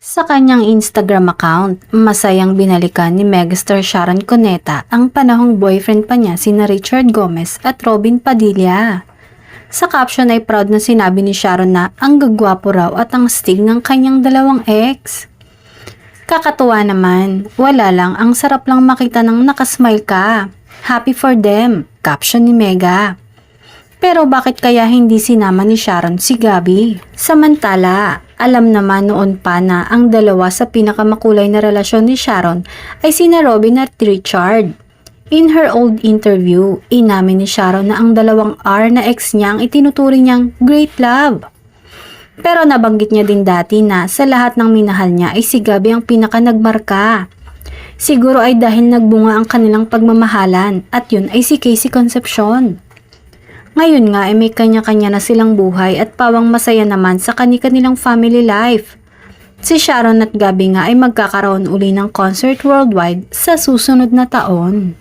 Sa kanyang Instagram account, masayang binalikan ni megastar Sharon Cuneta ang panahong boyfriend pa niya sina Richard Gomez at Robin Padilla. Sa caption ay proud na sinabi ni Sharon na ang gagwapo raw at ang stig ng kanyang dalawang ex. Kakatuwa naman, wala lang, ang sarap lang makita ng nakasmile ka. Happy for them, caption ni Mega. Pero bakit kaya hindi sinama ni Sharon si Gabby? Samantala, alam naman noon pa na ang dalawa sa pinakamakulay na relasyon ni Sharon ay sina Robin at Richard. In her old interview, inamin ni Sharon na ang dalawang R na ex niya ang itinuturing niyang great love. Pero nabanggit niya din dati na sa lahat ng minahal niya ay si Gabby ang pinaka nagmarka. Siguro ay dahil nagbunga ang kanilang pagmamahalan at yun ay si Casey Concepcion. Ngayon nga ay may kanya-kanya na silang buhay at pawang masaya naman sa kani-kanilang family life. Si Sharon at Gabby nga ay magkakaroon uli ng concert worldwide sa susunod na taon.